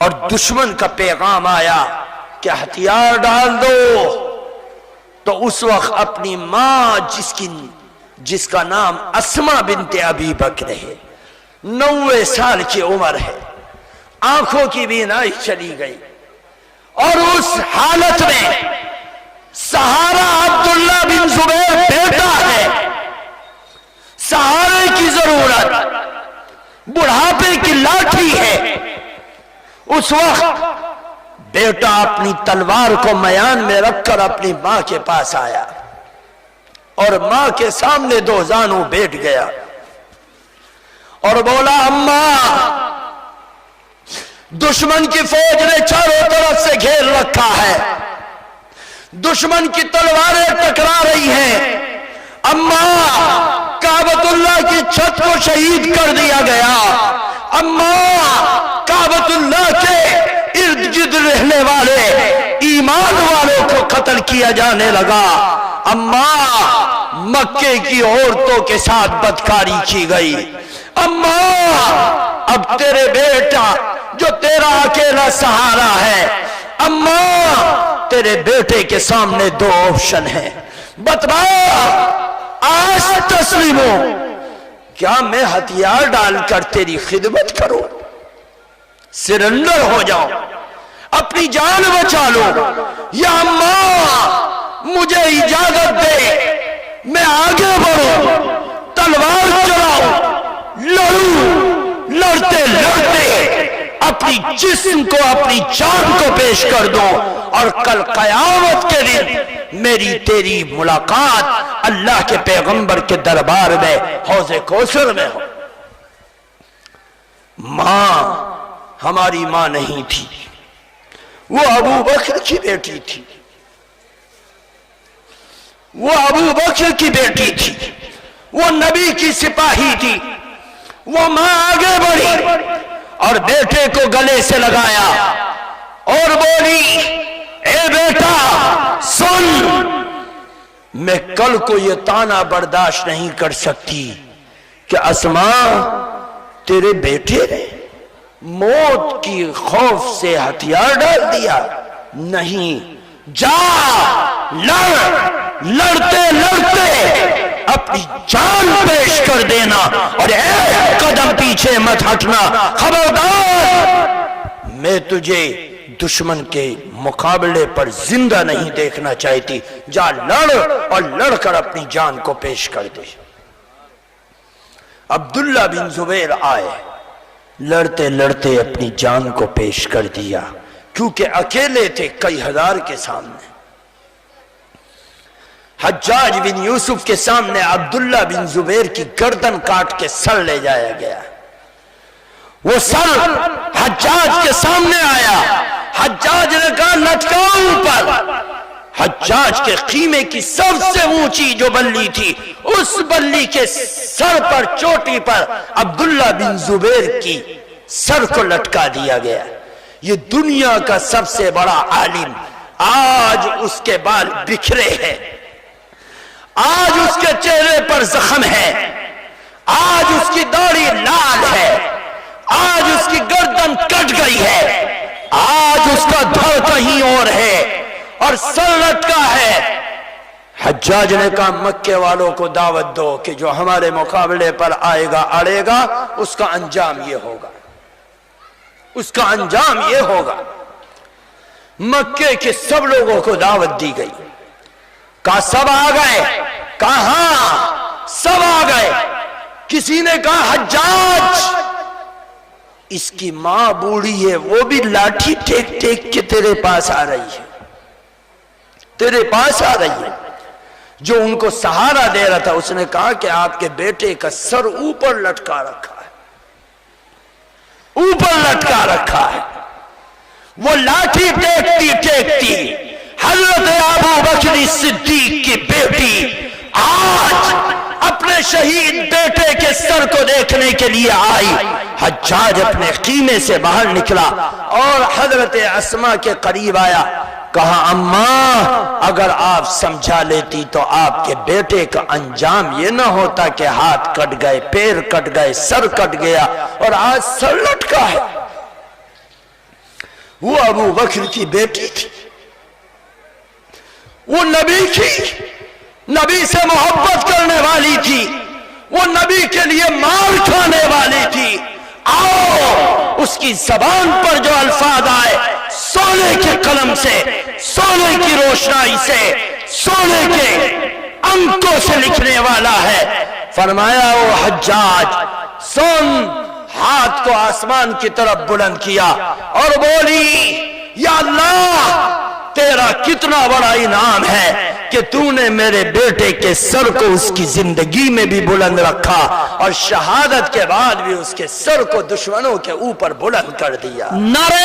اور دشمن کا پیغام آیا کہ ہتھیار ڈال دو، تو اس وقت اپنی ماں جس کا نام اسما بنت ابی بکر ہے، 90 سال کی عمر ہے، آنکھوں کی بینائی چلی گئی، اور اس حالت میں سہارا عبداللہ بن زبیر بیٹا ہے، سہارے کی ضرورت، بڑھاپے کی لاٹھی ہے۔ اس وقت بیٹا اپنی تلوار کو میان میں رکھ کر اپنی ماں کے پاس آیا اور ماں کے سامنے 2 زانوں بیٹھ گیا اور بولا اماں، دشمن کی فوج نے چاروں طرف سے گھیر رکھا ہے، دشمن کی تلواریں ٹکرا رہی ہیں، اماں کعبۃ اللہ کی چھت کو شہید کر دیا گیا، اماں کعبۃ اللہ کے ارد گرد رہنے والے ایمان والوں کو قتل کیا جانے لگا، اماں مکے کی عورتوں کے ساتھ بدکاری کی گئی، اماں اب تیرے بیٹا جو تیرا اکیلا سہارا ہے، اماں تیرے بیٹے کے سامنے 2 آپشن ہیں، بتلا آج تسلیم ہو، کیا میں ہتھیار ڈال کر تیری خدمت کروں، سرنڈر ہو جاؤں، اپنی جان بچا لو، یا اماں مجھے اجازت دے میں آگے بڑھوں، تلوار چلاؤں، لڑوں، لڑتے لڑتے اپنی جسم کو اپنی جان کو پیش کر دو، اور کل قیامت کے دن میری تیری ملاقات اللہ کے پیغمبر کے دربار میں حوض کوثر میں ہو۔ ماں ہماری ماں نہیں تھی، وہ ابو بکر کی بیٹی تھی، وہ ابو بکر کی بیٹی تھی، وہ نبی کی سپاہی تھی، وہ ماں آگے بڑھی اور بیٹے کو گلے سے لگایا اور بولی اے بیٹا سن، میں کل کو یہ طعنہ برداشت نہیں کر سکتی کہ اسما تیرے بیٹے نے موت کی خوف سے ہتھیار ڈال دیا، نہیں، جا لڑتے لڑتے اپنی جان پیش کر دینا اور ایک قدم پیچھے مت ہٹنا، خبردار میں تجھے دشمن کے مقابلے پر زندہ نہیں دیکھنا چاہتی، جا لڑ اور لڑ کر اپنی جان کو پیش کر دے۔ عبداللہ بن زبیر آئے، لڑتے لڑتے اپنی جان کو پیش کر دیا، کیونکہ اکیلے تھے کئی ہزار کے سامنے۔ حجاج بن یوسف کے سامنے عبداللہ بن زبیر کی گردن کاٹ کے سر لے جایا گیا، وہ سر حجاج کے سامنے آیا، حجاج نے کہا لٹکاؤ اوپر، حجاج کے خیمے کی سب سے اونچی جو بلی تھی، اس بلی کے سر پر چوٹی پر عبداللہ بن زبیر کی سر کو لٹکا دیا گیا۔ یہ دنیا کا سب سے بڑا عالم، آج اس کے بال بکھرے ہیں، آج اس کے چہرے پر زخم ہے، آج اس کی داڑھی لال ہے، آج اس کی گردن کٹ گئی ہے، آج اس کا دھڑ کہیں اور ہے اور سر لٹکا ہے۔ حجاج نے کہا مکے والوں کو دعوت دو کہ جو ہمارے مقابلے پر آئے گا اڑے گا، اس کا انجام یہ ہوگا، اس کا انجام یہ ہوگا۔ مکے کے سب لوگوں کو دعوت دی گئی، کہا سب آ گئے، کہا ہاں سب آ گئے۔ کسی نے کہا حجاج اس کی ماں بوڑھی ہے، وہ بھی لاٹھی ٹیک ٹیک کے تیرے پاس آ رہی ہے، تیرے پاس آ رہی ہے۔ جو ان کو سہارا دے رہا تھا اس نے کہا کہ آپ کے بیٹے کا سر اوپر لٹکا رکھا ہے، اوپر لٹکا رکھا ہے۔ وہ لاٹھی ٹیکتی ٹیکتی حضرت ابو بکر صدیق کی بیٹی آج اپنے شہید بیٹے کے سر کو دیکھنے کے لیے آئی۔ حجاج اپنے خیمے سے باہر نکلا اور حضرت اسما کے قریب آیا، کہا اماں اگر آپ سمجھا لیتی تو آپ کے بیٹے کا انجام یہ نہ ہوتا کہ ہاتھ کٹ گئے، پیر کٹ گئے، سر کٹ گیا اور آج سر لٹکا ہے۔ وہ ابو بکر کی بیٹی تھی، وہ نبی کی، نبی سے محبت کرنے والی تھی، وہ نبی کے لیے مار کھانے والی تھی۔ آؤ اس کی زبان پر جو الفاظ آئے سونے کے قلم سے، سونے کی روشنائی سے، سونے کے انکوں سے لکھنے والا ہے۔ فرمایا او حجاج سن، ہاتھ کو آسمان کی طرف بلند کیا اور بولی یا اللہ تیرا کتنا بڑا انعام ہے کہ تو نے میرے بیٹے کے سر کو اس کی زندگی میں بھی بلند رکھا اور شہادت کے بعد بھی اس کے سر کو دشمنوں کے اوپر بلند کر دیا۔ نعرہ